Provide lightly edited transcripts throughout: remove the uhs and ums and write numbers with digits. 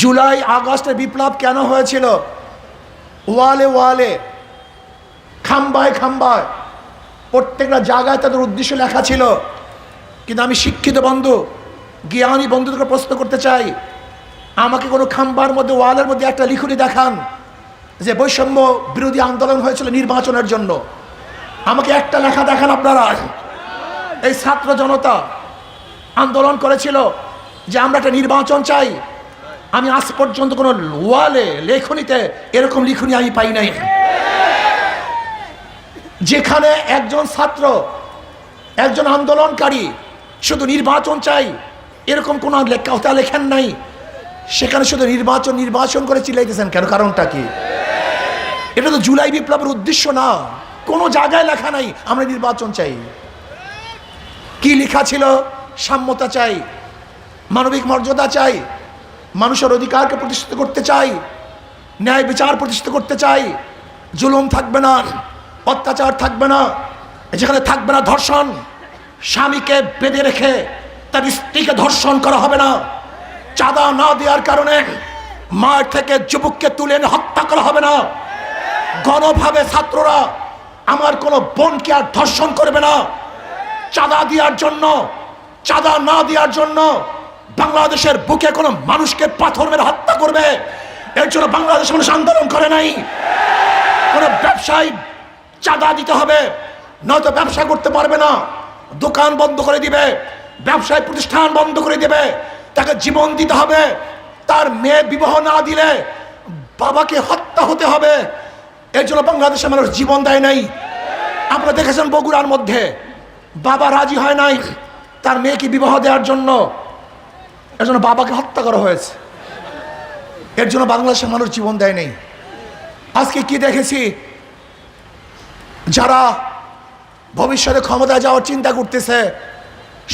জুলাই আগস্টের বিপ্লব কেন হয়েছিল? ওয়ালে ওয়ালে, খাম্বায় খাম্বায়, প্রত্যেকটা জায়গায় তাদের উদ্দেশ্য লেখা ছিল। কিন্তু আমি শিক্ষিত বন্ধু, জ্ঞানী বন্ধুদেরকে প্রশ্ন করতে চাই, আমাকে কোনো খাম্বার মধ্যে, ওয়ালের মধ্যে একটা লিখুনি দেখান যে বৈষম্য বিরোধী আন্দোলন হয়েছিল নির্বাচনের জন্য। আমাকে একটা লেখা দেখান আপনারা। এই ছাত্র জনতা আন্দোলন করেছিল যে আমরা একটা নির্বাচন চাই। আমি আজ পর্যন্ত কোনো ওয়ালে, লেখনীতে এরকম লিখুনি আমি পাই নাই যেখানে একজন ছাত্র, একজন আন্দোলনকারী শুধু নির্বাচন চাই এরকম কোনো কথা লেখেন নাই। সেখানে শুধু নির্বাচন নির্বাচন করে চিল্লাইতেছেন কেন? কারণটা কি? এটা তো জুলাই বিপ্লবের উদ্দেশ্য না। কোনো জায়গায় লেখা নাই আমরা নির্বাচন চাই। কি লেখা ছিল? সাম্যতা চাই, মানবিক মর্যাদা চাই, মানুষের অধিকারকে প্রতিষ্ঠিত করতে চাই, ন্যায় বিচার প্রতিষ্ঠিত করতে চাই, জুলুম থাকবে না, অত্যাচার থাকবে না, যেখানে থাকবে না ধর্ষণ, স্বামীকে বেঁধে রেখে তার স্ত্রীকে ধর্ষণ করা হবে না, চাঁদা না দেওয়ার কারণে মায়ের থেকে যুবককে তুলে এনে হত্যা করা হবে না, গণভাবে ছাত্ররা আমার কোনো বোনকে আর ধর্ষণ করবে না, চাঁদা দেওয়ার জন্য, চাঁদা না দেওয়ার জন্য বাংলাদেশের বুকে কোনো মানুষকে পাথর মেরে হত্যা করবে, এর জন্য বাংলাদেশ মানুষ আন্দোলন করে নাই। কোনো ব্যবসায়ী চাঁদা দিতে হবে, নয়তো ব্যবসা করতে পারবে না, দোকান বন্ধ করে দিবে, ব্যবসায় প্রতিষ্ঠান বন্ধ করে দিবে, তাকে জীবন দিতে হবে, তার মেয়ে বিবাহ না দিলে বাবাকে হত্যা হতে হবে। এর জন্য বাংলাদেশের মানুষ জীবন দেয় নাই। আপনারা দেখেছেন বগুড়ার মধ্যে বাবা রাজি হয় নাই তার মেয়েকে বিবাহ দেওয়ার জন্য, এর জন্য বাবাকে হত্যা করা হয়েছে। এর জন্য বাংলাদেশের মানুষ জীবন দেয় নাই। আজকে কি দেখেছি? যারা ভবিষ্যতে ক্ষমতায় যাওয়ার চিন্তা করতেছে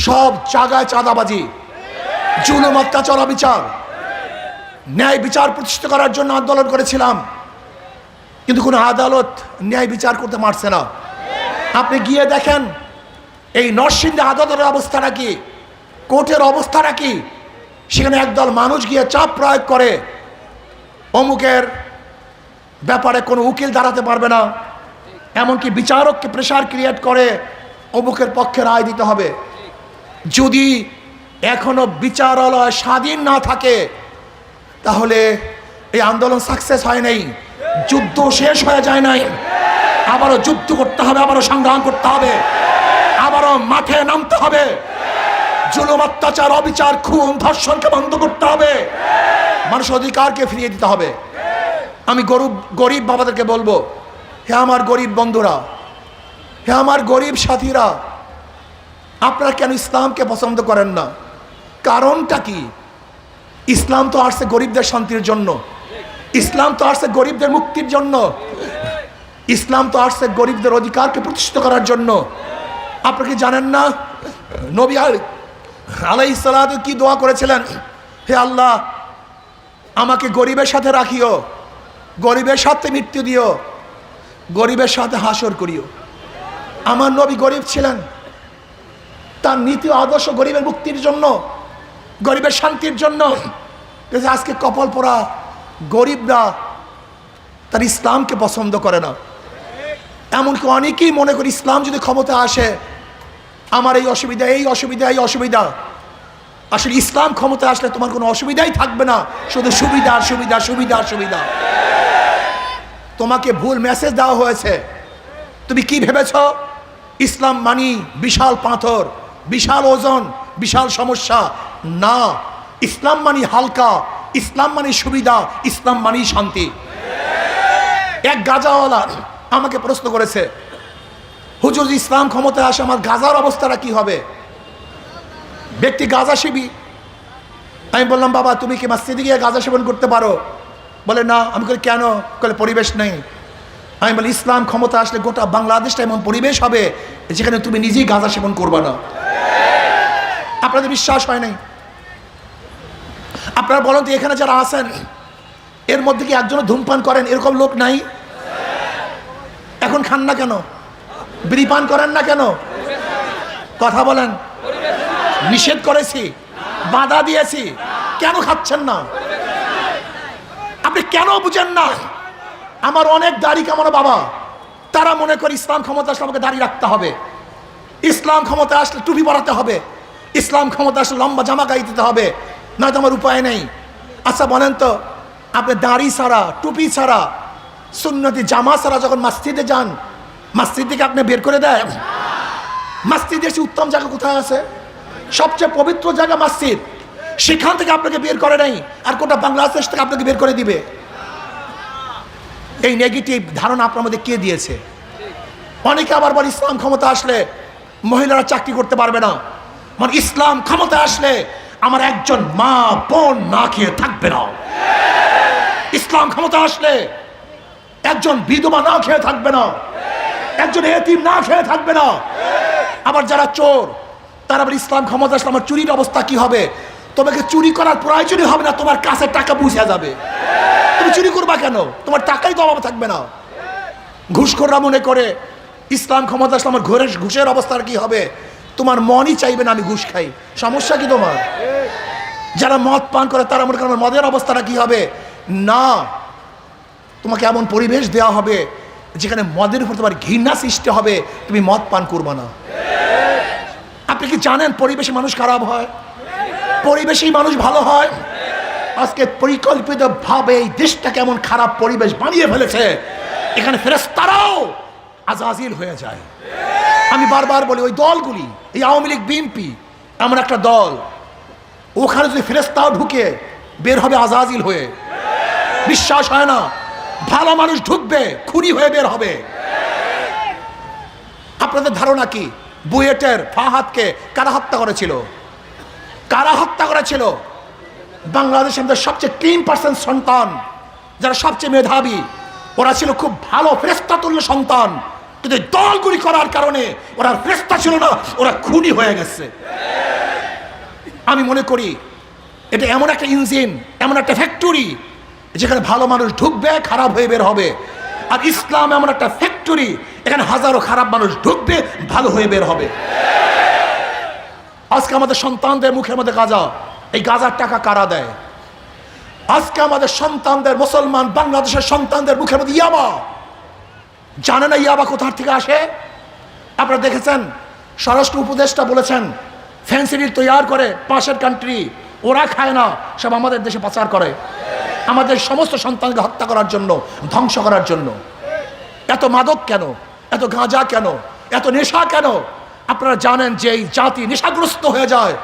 সব জায়গায় চাঁদাবাজি, জুলুম, অত্যাচার, অবিচার। ন্যায় বিচার প্রতিষ্ঠিত করার জন্য আন্দোলন করেছিলাম, কিন্তু কোনো আদালত ন্যায় বিচার করতে পারছে না। আপনি গিয়ে দেখেন এই নরসিংদী আদালতের অবস্থাটা কি, কোর্টের অবস্থাটা কি। সেখানে একদল মানুষ গিয়ে চাপ প্রয়োগ করে অমুকের ব্যাপারে কোনো উকিল দাঁড়াতে পারবে না, এমনকি বিচারককে প্রেশার ক্রিয়েট করে অমুকের পক্ষে রায় দিতে হবে। যদি এখনো বিচারালয় স্বাধীন না থাকে তাহলে এই আন্দোলন সাকসেস হয় নাই, যুদ্ধ শেষ হয়ে যায় নাই। আবারও যুদ্ধ করতে হবে, আবারও সংগ্রাম করতে হবে, আবারও মাঠে নামতে হবে। জুলুম, অত্যাচার, অবিচার, খুন, ধর্ষণকে বন্ধ করতে হবে, মানুষের অধিকারকে ফিরিয়ে দিতে হবে। আমি গরিব বাবাদেরকে বলবো, হে আমার গরিব বন্ধুরা, হে আমার গরিব সাথীরা, আপনারা কেন ইসলামকে পছন্দ করেন না? কারণটা কি? ইসলাম তো আসছে গরিবদের শান্তির জন্য, ইসলাম তো আসছে গরিবদের মুক্তির জন্য, ইসলাম তো আসছে গরিবদের অধিকারকে প্রতিষ্ঠিত করার জন্য। আপনি কি জানেন না নবী আলাইহিস সালাতু কি দোয়া করেছিলেন? হে আল্লাহ, আমাকে গরিবের সাথে রাখিও, গরিবের সাথে মৃত্যু দিও, গরিবের সাথে হাসর করিও। আমার নবী গরিব ছিলেন, তার নীতি আদর্শ গরিবের মুক্তির জন্য, গরিবের শান্তির জন্য। আজকে কপাল পোড়া গরিবরা তার ইসলামকে পছন্দ করে না। এমনকি অনেকেই মনে করি ইসলাম যদি ক্ষমতা আসে আমার এই অসুবিধা, এই অসুবিধা, এই অসুবিধা। আসলে ইসলাম ক্ষমতা আসলে তোমার কোনো অসুবিধাই থাকবে না, শুধু সুবিধা, সুবিধা, সুবিধা, সুবিধা। তোমাকে ভুল মেসেজ দেওয়া হয়েছে। তুমি কি ভেবেছ ইসলাম মানি বিশাল পাথর, বিশাল ওজন, বিশাল সমস্যা? না, ইসলাম মানি হালকা, ইসলাম মানি সুবিধা, ইসলাম মানি শান্তি। এক গাজাওয়ালা আমাকে প্রশ্ন করেছে, হুজুর ইসলাম ক্ষমতায় আসে আমার গাজার অবস্থাটা কি হবে? ব্যক্তি গাঁজা সেবী। আমি বললাম, বাবা তুমি কি মসজিদে গিয়ে গাঁজা সেবন করতে পারো? বলে না। আমি বলি কেন? বলে পরিবেশ নেই। আমি বলি ইসলাম ক্ষমতা আসলে গোটা বাংলাদেশটা এমন পরিবেশ হবে যেখানে তুমি নিজেই গাঁজা সেবন করবে না। আপনাদের বিশ্বাস হয় নাই? আপনারা বলেন তো এখানে যারা আছেন এর মধ্যে কি একজনও ধূমপান করেন? এরকম লোক নাই? এখন খান না কেন? বিড়ি পান করেন না কেন? কথা বলেন। নিষেধ করেছি, বাধা দিয়েছি, কেন খাচ্ছেন না? কেন বুঝেন না? আমার অনেক দাড়ি কামানো বাবা, তারা মনে করে ইসলাম ক্ষমতা আসলে আমাকে দাড়ি রাখতে হবে, ইসলাম ক্ষমতা আসলে টুপি পরাতে হবে, ইসলাম ক্ষমতা আসলে লম্বা জামা গায়ে দিতে হবে, নয়তো আমার উপায় নেই। আচ্ছা বলেন তো, আপনি দাড়ি ছাড়া, টুপি ছাড়া, সুন্নতি জামা ছাড়া যখন মসজিদে যান, মসজিদ থেকে আপনি বের করে দেয়? মসজিদে এসে উত্তম জায়গা কোথায় আছে? সবচেয়ে পবিত্র জায়গা মসজিদ, সেখান থেকে আপনাকে বের করে নাই, আর কোটা বাংলাদেশ থেকে আপনাকে বের করে দিবে? এই নেগেটিভ ধারণা আপনার মধ্যে কে দিয়েছে? অনেকে আবার বলে ইসলাম ক্ষমতা আসলে মহিলারা চাকরি করতে পারবে না, মানে ইসলাম ক্ষমতা আসলে আমার একজন মা বোন না খেয়ে থাকবে না, ইসলাম ক্ষমতা আসলে একজন বিধবা না খেয়ে থাকবে না, একজন এতিম না খেয়ে থাকবে না। আবার যারা চোর, তারা আবার ইসলাম ক্ষমতা আসলে আমার চুরির অবস্থা কি হবে? তোমাকে চুরি করার প্রয়োজনই হবে না, তোমার কাছে টাকা বুঝে যাবে, তুমি চুরি করবা কেন? তোমার টাকাই তো অভাব থাকবে না। ঘুষখোররা মনে করে ইসলাম ক্ষমতা আসলে আমার ঘুষের অবস্থার কি হবে? তোমার মনই চাইবে না আমি ঘুষ খাই, সমস্যা কি তোমার? যারা মদ পান করে তারা মনে করে আমার মদের অবস্থাটা কি হবে? না, তোমাকে এমন পরিবেশ দেওয়া হবে যেখানে মদের উপর তোমার ঘৃণা সৃষ্টি হবে, তুমি মদ পান করবা না। আপনি কি জানেন পরিবেশে মানুষ খারাপ হয়, পরিবেশেই মানুষ ভালো হয়? আজকে পরিকল্পিত ভাবে এই দেশটা কেমন খারাপ পরিবেশ বানিয়ে ফেলেছে, এখানে ফেরেশতারাও আজাজিল হয়ে যায়। আমি বারবার বলি ওই দলগুলি, এই আওয়ামী লীগ বিএনপি এমন একটা দল, ওখানে যদি ফেরেশতাও ঢুকে বের হবে আজাজিল হয়ে। বিশ্বাস হয় না? ভালো মানুষ ঢুকবে, খুনি হয়ে বের হবে। আপনাদের ধারণা কি বুয়েটের ফাহাদকে কারা হত্যা করেছিল? কারা হত্যা করেছিল? বাংলাদেশের সবচেয়ে 3% সন্তান, যারা সবচেয়ে মেধাবী, ওরা ছিল খুব ভালো ফেরেশতাতুল্য সন্তান, কিন্তু দলগুলি করার কারণে ওরা ফেরেশতা ছিল না, ওরা খুনি হয়ে গেছে। আমি মনে করি এটা এমন একটা ইঞ্জিন, এমন একটা ফ্যাক্টরি যেখানে ভালো মানুষ ঢুকবে, খারাপ হয়ে বের হবে। আর ইসলাম এমন একটা ফ্যাক্টরি, এখানে হাজারো খারাপ মানুষ ঢুকবে, ভালো হয়ে বের হবে। আজকে আমাদের সন্তানদের মুখের মধ্যে গাঁজা, এই গাঁজার টাকা কারা দেয়? আজকে আমাদের সন্তানদের, মুসলমান বাংলাদেশের সন্তানদের মুখের মধ্যে ইয়াবা। জানে না ইয়াবা কোথার থেকে আসে? আপনারা দেখেছেন স্বরাষ্ট্র উপদেষ্টা বলেছেন ফেন্সিডিল তৈরি করে পাশের কান্ট্রি, ওরা খায় না, সব আমাদের দেশে পাচার করে, আমাদের সমস্ত সন্তানকে হত্যা করার জন্য, ধ্বংস করার জন্য। এত মাদক কেন? এত গাঁজা কেন? এত নেশা কেন? আপনারা জানেন যে এই জাতি নেশাগ্রস্ত হয়ে যায়,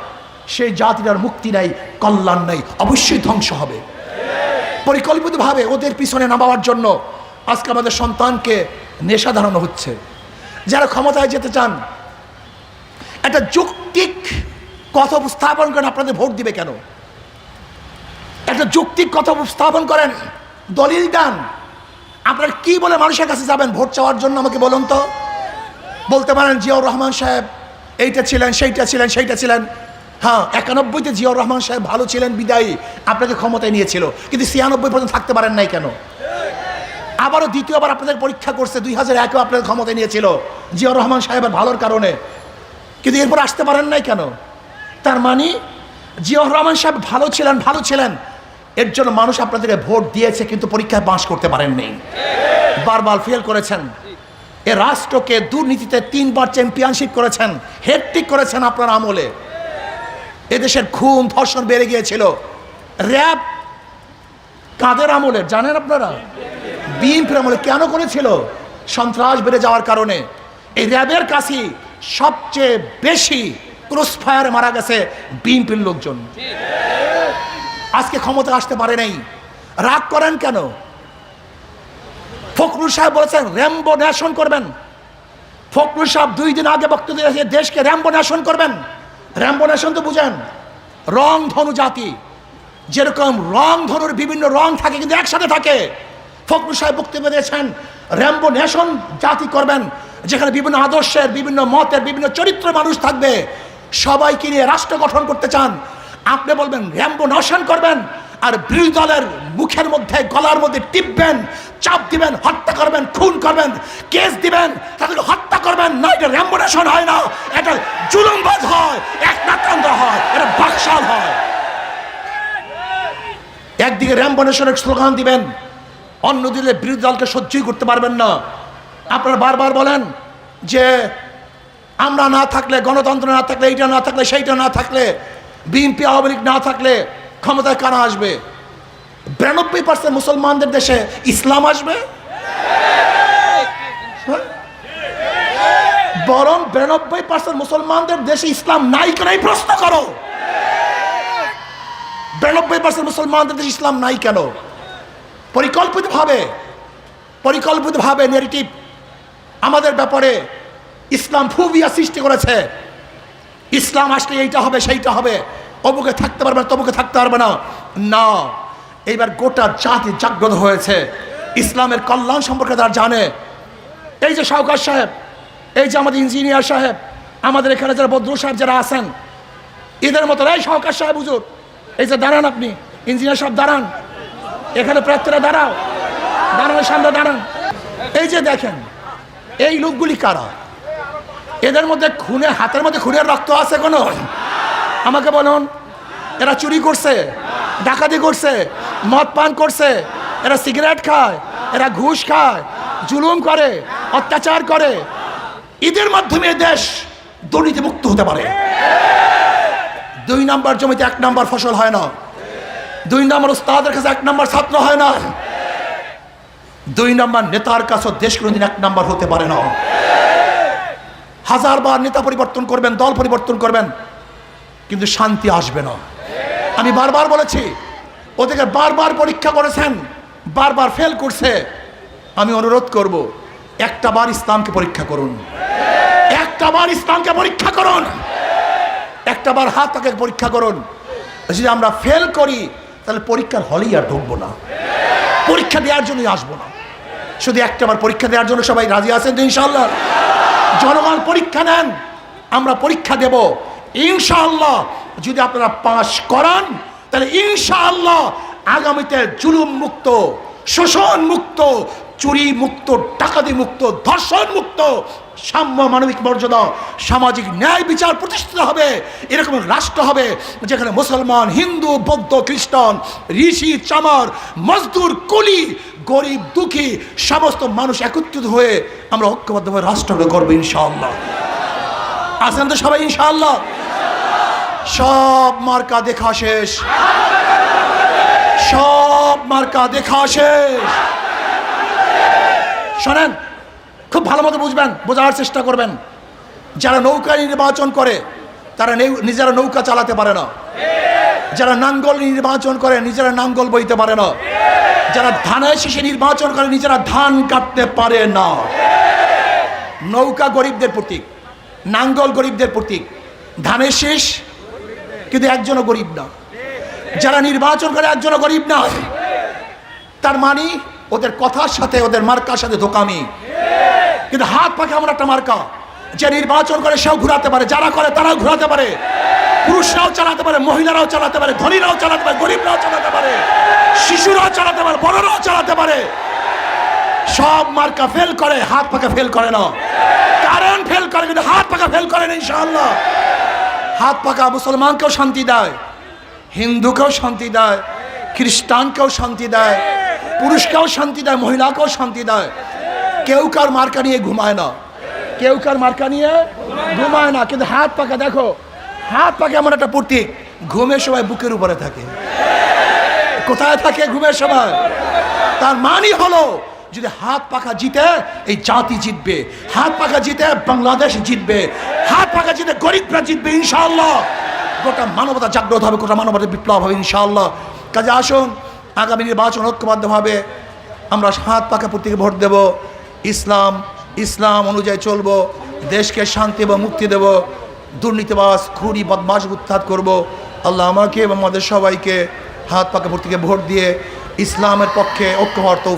সেই জাতিটার মুক্তি নাই, কল্যাণ নাই, অবশ্যই ধ্বংস হবে। পরিকল্পিতভাবে ওদের পিছনে নামাবার জন্য আজকে আমাদের সন্তানকে নেশা ধারণা হচ্ছে। যারা ক্ষমতায় যেতে চান একটা যৌক্তিক কথা উপস্থাপন করেন, আপনাদের ভোট দিবে কেন? একটা যৌক্তিক কথা উপস্থাপন করেন, দলিল দেন। আপনারা কি বলে মানুষের কাছে যাবেন ভোট চাওয়ার জন্য? আমাকে বলুন তো। বলতে পারেন জিয়াউর রহমান সাহেব এইটা ছিলেন, সেইটা ছিলেন, সেইটা ছিলেন। হ্যাঁ, 91-তে জিয়াউর রহমান সাহেব ভালো ছিলেন বিদায়ী আপনাকে ক্ষমতায় নিয়েছিল, কিন্তু 96 পর্যন্ত থাকতে পারেন নাই কেন? আবারও দ্বিতীয়বার আপনাদের পরীক্ষা করছে, 2001-এও আপনাদের ক্ষমতায় নিয়েছিল জিয়াউর রহমান সাহেবের ভালোর কারণে, কিন্তু এরপর আসতে পারেন নাই কেন? তার মানে জিয়াউর রহমান সাহেব ভালো ছিলেন, এর জন্য মানুষ আপনাদেরকে ভোট দিয়েছে, কিন্তু পরীক্ষায় পাস করতে পারেননি, বারবার ফেল করেছেন। এ রাষ্ট্রকে দুর্নীতিতে 3বার চ্যাম্পিয়নশিপ করেছেন, হ্যাট্রিক করেছেন আপনার আমলে। এদেশের খুন ধর্ষণ বেড়ে গিয়েছিল। র্যাব কাদের আমলে জানেন আপনারা? বিএনপির আমলে। কেন করেছিল? সন্ত্রাস বেড়ে যাওয়ার কারণে। এই র্যাবের কাছে সবচেয়ে বেশি ক্রস ফায়ারে মারা গেছে বিএনপির লোকজন। আজকে ক্ষমতা আসতে পারে নাই, রাগ করেন কেন? ফখরুল সাহেব বলেছেন র্যাম্বো ন্যাশন করবেন। ফখরুল সাহেব 2 দিন আগে বক্তব্য দিয়েছে দেশকে র্যাম্বো ন্যাশন করবেন। র্যাম্বো ন্যাশন তো বুঝেন, রং ধনু জাতি, যেরকম রং ধনুর বিভিন্ন রং থাকে কিন্তু একসাথে থাকে। ফখরুল সাহেব বক্তব্য দিয়েছেন র্যাম্বো ন্যাশন জাতি করবেন, যেখানে বিভিন্ন আদর্শের, বিভিন্ন মতের, বিভিন্ন চরিত্র মানুষ থাকবে, সবাইকে নিয়ে রাষ্ট্র গঠন করতে চান। আপনি বলবেন র্যাম্বো ন্যাশন করবেন, আর বিরোধী দলের মুখের মধ্যে, গলার মধ্যে টিপবেন, চাপ দিবেন, হত্যা করবেন, খুন করবেন, কেস দিবেন, তাদেরকে হত্যা করবেন। না, এটা র্যাম্বো ন্যাশন হয় না, এটা জুলুমবাজ হয়, এক নাকান্দ হয়, এটা বাকশাল হয়। একদিকে র্যাম্বো নেশনের স্লোগান দিবেন, অন্যদিকে বিরোধী দলকে সহ্যই করতে পারবেন না। আপনারা বারবার বলেন যে আমরা না থাকলে, গণতন্ত্র না থাকলে, এইটা না থাকলে, সেইটা না থাকলে, বিএনপি আওয়ামী লীগ না থাকলে ক্ষমতায় কারা আসবে? 92% মুসলমানদের দেশে ইসলাম আসবে? বরং 92% মুসলমানদের দেশে ইসলাম নাই কেন এই প্রশ্ন করো। 92% মুসলমানদের দেশে ইসলাম নাই কেন? পরিকল্পিতভাবে নেগেটিভ আমাদের ব্যাপারে ইসলাম ফোবিয়া সৃষ্টি করেছে। ইসলাম আসলে এইটা হবে, সেইটা হবে, অমুকে থাকতে পারবে না, তমুকে থাকতে পারবে না। না, এইবার গোটা জাতি জাগ্রত হয়েছে, ইসলামের কল্যাণ সম্পর্কে তারা জানে। এই যে শওকত সাহেব, এই যে আমাদের ইঞ্জিনিয়ার সাহেব, আমাদের এখানে যারা বদরুল সাহেব যারা আছেন, এদের মতো এই শওকত সাহেব হুজুর, এই যে দাঁড়ান, আপনি ইঞ্জিনিয়ার সাহেব দাঁড়ান, এখানে প্রার্থীরা দাঁড়াও, দাঁড়ানোর সামনে দাঁড়ান। এই যে দেখেন এই লোকগুলি কারা? এদের মধ্যে খুনে, হাতের মধ্যে খুনের রক্ত আছে কোনো? আমাকে বলুন। এরা চুরি করছে, ডাকাতি করছে, মদ পান করছে, এরা সিগারেট খায়, এরা ঘুষ খায়, জুলুম করে, অত্যাচার করে। এদের মাধ্যমে দেশ দুর্নীতি মুক্ত হতে পারে। 2 নম্বর জমিতে 1 নম্বর ফসল হয় না, 2 নম্বর উস্তাদের কাছে 1 নম্বর ছাত্র হয় না, 2 নম্বর নেতার কাছে দেশ কোনোদিন 1 নম্বর হতে পারে না। 1000বার নেতা পরিবর্তন করবেন, দল পরিবর্তন করবেন, কিন্তু শান্তি আসবে না। আমি বারবার বলেছি, ওদেরকে বারবার পরীক্ষা করেছেন, বারবার ফেল করছে। আমি অনুরোধ করব, একটা বার ইসলামকে পরীক্ষা করুন, একটা বার ইসলামকে পরীক্ষা করুন, একটা বার হাত পাকে পরীক্ষা করুন। যদি আমরা ফেল করি তাহলে পরীক্ষার হলেই আর ঢুকবো না, পরীক্ষা দেওয়ার জন্যই আসবো না। শুধু একটা বার পরীক্ষা দেওয়ার জন্য সবাই রাজি আছেন তো? ইনশাআল্লাহ জনগণ পরীক্ষা নেন, আমরা পরীক্ষা দেব ইনশাআল্লাহ। যদি আপনারা পাস করান তাহলে ইনশাআল্লাহ আগামীতে জুলুম মুক্ত, শোষণ মুক্ত, চুরি মুক্ত, ডাকাতি মুক্ত, ধর্ষণ মুক্ত, সাম্য, মানবিক মর্যাদা, সামাজিক ন্যায় বিচার প্রতিষ্ঠিত হবে। এরকম রাষ্ট্র হবে যেখানে মুসলমান, হিন্দু, বৌদ্ধ, খ্রিস্টান, ঋষি, চামার, মজদুর, কুলি, গরিব, দুঃখী সমস্ত মানুষ একত্রিত হয়ে আমরা ঐক্যবদ্ধভাবে রাষ্ট্রকে করবো ইনশাআল্লাহ। আছেন তো সবাই ইনশাআল্লাহ? সব মার্কা দেখা শেষ, সব মার্কা দেখা শেষ। শোনেন, খুব ভালো মতো বুঝবেন, বোঝার চেষ্টা করবেন। যারা নৌকা নির্বাচন করে তারা নিজেরা নৌকা চালাতে পারে না, যারা নাঙ্গল নির্বাচন করে নিজেরা নাঙ্গল বইতে পারে না, যারা ধানের শীষে নির্বাচন করে নিজেরা ধান কাটতে পারে না। নৌকা গরিবদের প্রতীক, নাঙ্গল গরিবদের প্রতীক, ধানের শীষ কিন্তু একজনও গরিব না। যারা নির্বাচন করে একজনও গরিব না। তার মানে ওদের কথার সাথে, ওদের মার্কার সাথে ধোকামি। কিন্তু হাত পাকে এমন একটা মার্কা, যে নির্বাচন করে সেও ঘুরাতে পারে, যারা করে তারাও ঘুরাতে পারে, পুরুষরাও চালাতে পারে, মহিলারাও চালাতে পারে, ধনীরাও চালাতে পারে, গরিবরাও চালাতে পারে, শিশুরাও চালাতে পারে, বড়রাও চালাতে পারে। সব মার্কা ফেল করে, হাত পাকা ফেল করে না। কারণ ফেল করে, কিন্তু হাত পাকা ফেল করে না ইনশাআল্লাহ। হাত পাকা মুসলমানকেও শান্তি দেয়, হিন্দুকেও শান্তি দেয়, খ্রিস্টানকেও শান্তি দেয়, পুরুষকেও শান্তি দেয়, মহিলাকেও শান্তি দেয়। কেউ কার মার্কা নিয়ে ঘুমায় না, কেউ কার মার্কা নিয়ে ঘুমায় না। কিন্তু হাত পাকা দেখো, হাত পাকা এমন একটা প্রতীক, ঘুমের সময় বুকের উপরে থাকে। কোথায় থাকে ঘুমের সময়? তার মানে হলো যদি হাত পাকা জিতে এই জাতি জিতবে, হাত পাকা জিতে বাংলাদেশ জিতবে, হাত পাকা জিতে গরিবরা জিতবে ইনশাআল্লাহ। গোটা মানবতা জাগ্রত হবে, গোটা মানবতার বিপ্লব হবে ইনশাআল্লাহ। কাজে আসুন আগামী নির্বাচন ঐক্যবদ্ধভাবে আমরা হাত পাকা প্রতীকে ভোট দেব, ইসলাম অনুযায়ী চলবো, দেশকে শান্তি এবং মুক্তি দেব, দুর্নীতিবাজ, খুনি, বদমাশ উৎখাত করব। আল্লাহ আমাকে এবং আমাদের সবাইকে হাত পাকা প্রতীকে ভোট দিয়ে ইসলামের পক্ষে ঐক্য হওয়ার তৌফিক